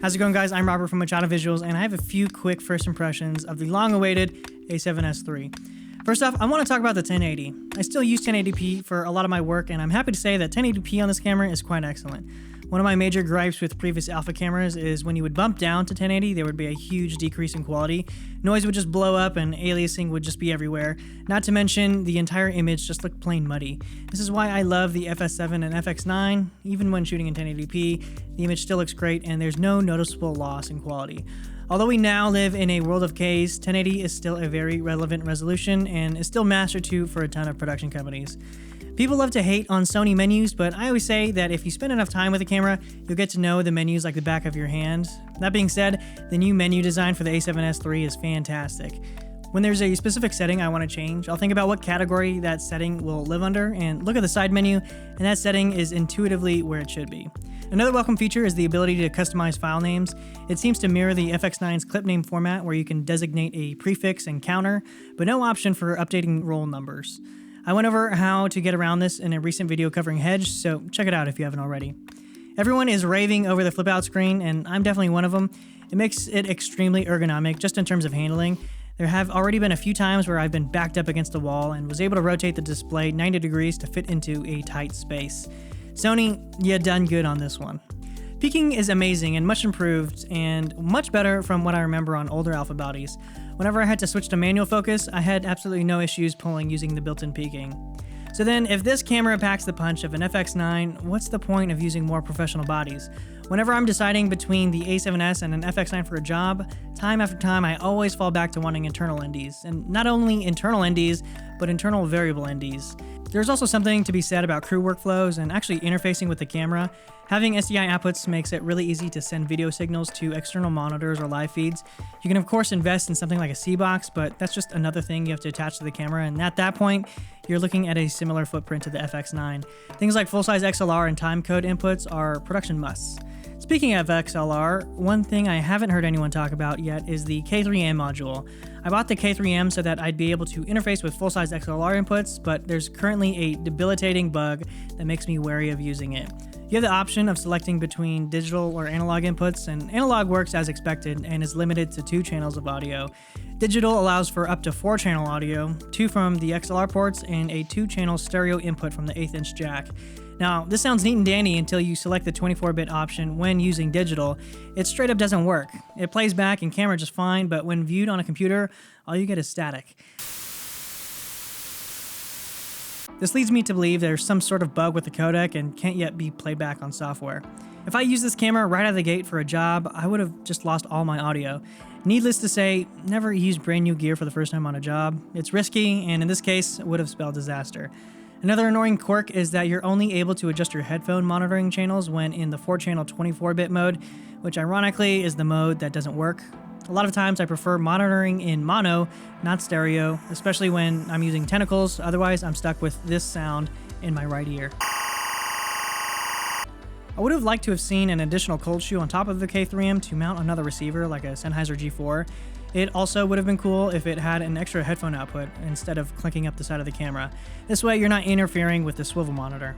How's it going, guys? I'm Robert from Machado Visuals, and I have a few quick first impressions of the long-awaited A7S III. First off, I want to talk about the 1080. I still use 1080p for a lot of my work, and I'm happy to say that 1080p on this camera is quite excellent. One of my major gripes with previous alpha cameras is when you would bump down to 1080, there would be a huge decrease in quality. Noise would just blow up and aliasing would just be everywhere. Not to mention, the entire image just looked plain muddy. This is why I love the FS7 and FX9. Even when shooting in 1080p, the image still looks great and there's no noticeable loss in quality. Although we now live in a world of Ks, 1080 is still a very relevant resolution and is still master 2 for a ton of production companies. People love to hate on Sony menus, but I always say that if you spend enough time with the camera, you'll get to know the menus like the back of your hand. That being said, the new menu design for the A7S III is fantastic. When there's a specific setting I want to change, I'll think about what category that setting will live under and look at the side menu, and that setting is intuitively where it should be. Another welcome feature is the ability to customize file names. It seems to mirror the FX9's clip name format where you can designate a prefix and counter, but no option for updating roll numbers. I went over how to get around this in a recent video covering Hedge, so check it out if you haven't already. Everyone is raving over the flip-out screen, and I'm definitely one of them. It makes it extremely ergonomic just in terms of handling. There have already been a few times where I've been backed up against a wall and was able to rotate the display 90 degrees to fit into a tight space. Sony, you done good on this one. Peaking is amazing and much improved and much better from what I remember on older alpha bodies. Whenever I had to switch to manual focus, I had absolutely no issues pulling using the built-in peaking. So then, if this camera packs the punch of an FX9, what's the point of using more professional bodies? Whenever I'm deciding between the A7S and an FX9 for a job, time after time I always fall back to wanting internal NDs. And not only internal NDs, but internal variable NDs. There's also something to be said about crew workflows and actually interfacing with the camera. Having SDI outputs makes it really easy to send video signals to external monitors or live feeds. You can of course invest in something like a C-Box, but that's just another thing you have to attach to the camera, and at that point, you're looking at a similar footprint to the FX9. Things like full-size XLR and timecode inputs are production musts. Speaking of XLR, one thing I haven't heard anyone talk about yet is the K3M module. I bought the K3M so that I'd be able to interface with full-size XLR inputs, but there's currently a debilitating bug that makes me wary of using it. You have the option of selecting between digital or analog inputs, and analog works as expected and is limited to 2 channels of audio. Digital allows for up to 4 channel audio, 2 from the XLR ports, and a 2-channel stereo input from the 1/8" jack. Now, this sounds neat and dandy until you select the 24-bit option when using digital. It straight up doesn't work. It plays back in camera just fine, but when viewed on a computer, all you get is static. This leads me to believe there's some sort of bug with the codec and can't yet be played back on software. If I used this camera right out of the gate for a job, I would have just lost all my audio. Needless to say, never use brand new gear for the first time on a job. It's risky, and in this case, it would have spelled disaster. Another annoying quirk is that you're only able to adjust your headphone monitoring channels when in the 4-channel 24-bit mode, which ironically is the mode that doesn't work. A lot of times I prefer monitoring in mono, not stereo, especially when I'm using tentacles, otherwise I'm stuck with this sound in my right ear. I would have liked to have seen an additional cold shoe on top of the K3M to mount another receiver like a Sennheiser G4. It also would have been cool if it had an extra headphone output instead of clinking up the side of the camera. This way you're not interfering with the swivel monitor.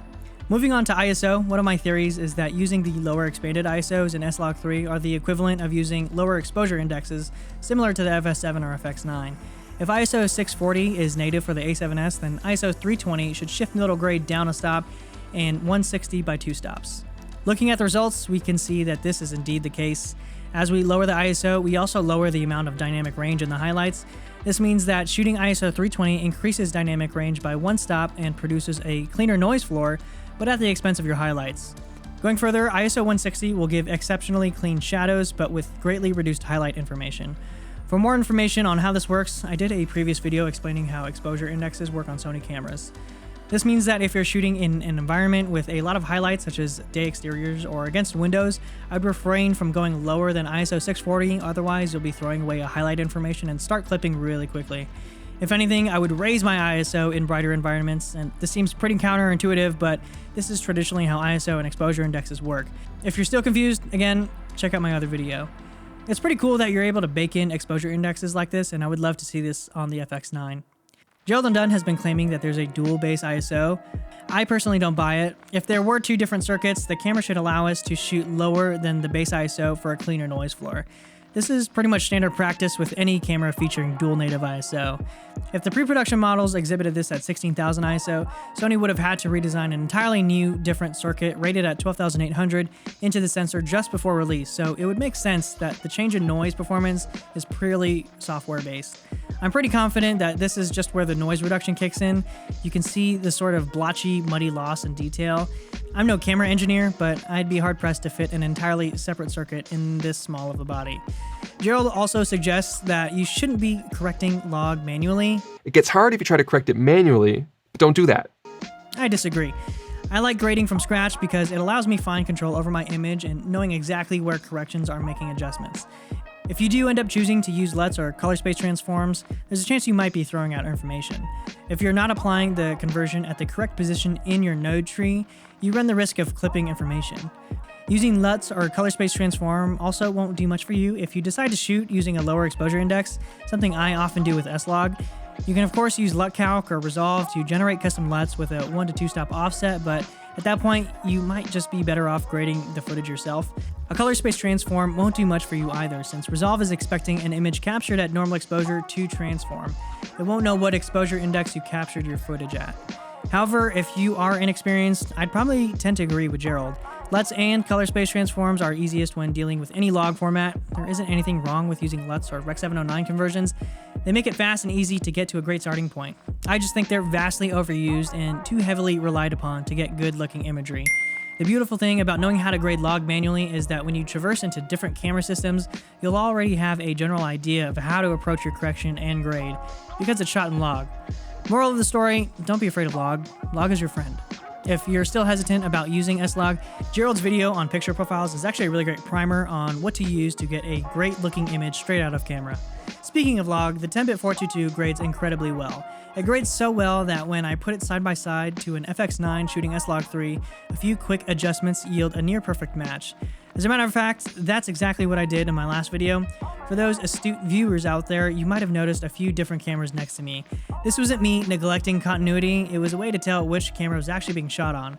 Moving on to ISO, one of my theories is that using the lower expanded ISOs in S-Log3 are the equivalent of using lower exposure indexes, similar to the FS7 or FX9. If ISO 640 is native for the A7S, then ISO 320 should shift middle grade down a stop and 160 by 2 stops. Looking at the results, we can see that this is indeed the case. As we lower the ISO, we also lower the amount of dynamic range in the highlights. This means that shooting ISO 320 increases dynamic range by 1 stop and produces a cleaner noise floor, but at the expense of your highlights. Going further, ISO 160 will give exceptionally clean shadows, but with greatly reduced highlight information. For more information on how this works, I did a previous video explaining how exposure indexes work on Sony cameras. This means that if you're shooting in an environment with a lot of highlights such as day exteriors or against windows, I'd refrain from going lower than ISO 640, otherwise you'll be throwing away a highlight information and start clipping really quickly. If anything, I would raise my ISO in brighter environments, and this seems pretty counterintuitive, but this is traditionally how ISO and exposure indexes work. If you're still confused, again, check out my other video. It's pretty cool that you're able to bake in exposure indexes like this, and I would love to see this on the FX9. Gerald has been claiming that there's a dual base ISO. I personally don't buy it. If there were two different circuits, the camera should allow us to shoot lower than the base ISO for a cleaner noise floor. This is pretty much standard practice with any camera featuring dual native ISO. If the pre-production models exhibited this at 16,000 ISO, Sony would have had to redesign an entirely new, different circuit rated at 12,800 into the sensor just before release, so it would make sense that the change in noise performance is purely software-based. I'm pretty confident that this is just where the noise reduction kicks in. You can see the sort of blotchy, muddy loss in detail. I'm no camera engineer, but I'd be hard-pressed to fit an entirely separate circuit in this small of a body. Gerald also suggests that you shouldn't be correcting log manually. It gets hard if you try to correct it manually, but don't do that. I disagree. I like grading from scratch because it allows me fine control over my image and knowing exactly where corrections are making adjustments. If you do end up choosing to use LUTs or color space transforms, there's a chance you might be throwing out information. If you're not applying the conversion at the correct position in your node tree, you run the risk of clipping information. Using LUTs or color space transform also won't do much for you if you decide to shoot using a lower exposure index, something I often do with S-Log. You can of course use LUT Calc or Resolve to generate custom LUTs with a 1 to 2 stop offset, but at that point, you might just be better off grading the footage yourself. A color space transform won't do much for you either, since Resolve is expecting an image captured at normal exposure to transform. It won't know what exposure index you captured your footage at. However, if you are inexperienced, I'd probably tend to agree with Gerald. LUTs and color space transforms are easiest when dealing with any log format. There isn't anything wrong with using LUTs or Rec. 709 conversions. They make it fast and easy to get to a great starting point. I just think they're vastly overused and too heavily relied upon to get good-looking imagery. The beautiful thing about knowing how to grade log manually is that when you traverse into different camera systems, you'll already have a general idea of how to approach your correction and grade, because it's shot in log. Moral of the story, don't be afraid of log. Log is your friend. If you're still hesitant about using S-Log, Gerald's video on picture profiles is actually a really great primer on what to use to get a great looking image straight out of camera. Speaking of log, the 10-bit 422 grades incredibly well. It grades so well that when I put it side by side to an FX9 shooting S-Log 3, a few quick adjustments yield a near perfect match. As a matter of fact, that's exactly what I did in my last video. For those astute viewers out there, you might have noticed a few different cameras next to me. This wasn't me neglecting continuity, it was a way to tell which camera was actually being shot on.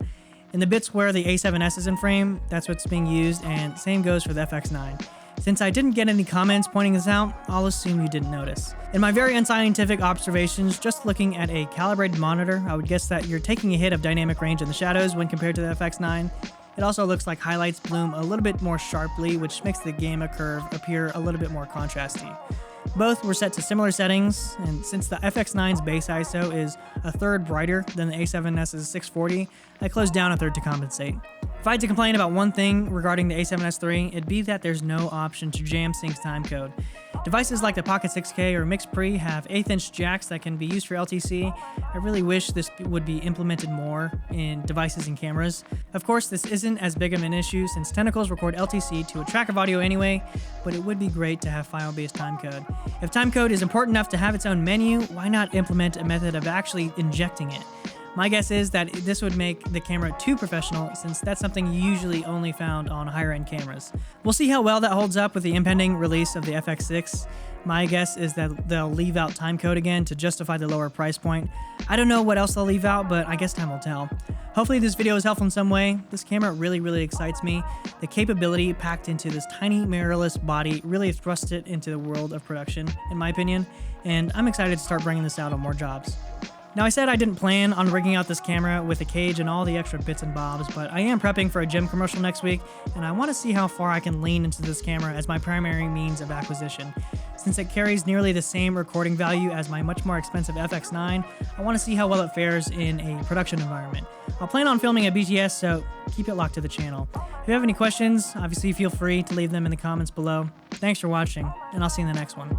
In the bits where the A7S is in frame, that's what's being used, and same goes for the FX9. Since I didn't get any comments pointing this out, I'll assume you didn't notice. In my very unscientific observations, just looking at a calibrated monitor, I would guess that you're taking a hit of dynamic range in the shadows when compared to the FX9. It also looks like highlights bloom a little bit more sharply, which makes the gamma curve appear a little bit more contrasty. Both were set to similar settings, and since the FX9's base ISO is a third brighter than the A7S's 640, I closed down a third to compensate. If I had to complain about one thing regarding the A7S III, it'd be that there's no option to jam sync timecode. Devices like the Pocket 6K or Mix Pre have 1/8" jacks that can be used for LTC. I really wish this would be implemented more in devices and cameras. Of course, this isn't as big of an issue since Tentacles record LTC to a track of audio anyway, but it would be great to have file-based timecode. If timecode is important enough to have its own menu, why not implement a method of actually injecting it? My guess is that this would make the camera too professional, since that's something usually only found on higher-end cameras. We'll see how well that holds up with the impending release of the FX6. My guess is that they'll leave out timecode again to justify the lower price point. I don't know what else they'll leave out, but I guess time will tell. Hopefully this video is helpful in some way. This camera really excites me. The capability packed into this tiny mirrorless body really thrusts it into the world of production, in my opinion, and I'm excited to start bringing this out on more jobs. Now, I said I didn't plan on rigging out this camera with a cage and all the extra bits and bobs, but I am prepping for a gym commercial next week, and I want to see how far I can lean into this camera as my primary means of acquisition. Since it carries nearly the same recording value as my much more expensive FX9, I want to see how well it fares in a production environment. I'll plan on filming at BGS, so keep it locked to the channel. If you have any questions, obviously feel free to leave them in the comments below. Thanks for watching, and I'll see you in the next one.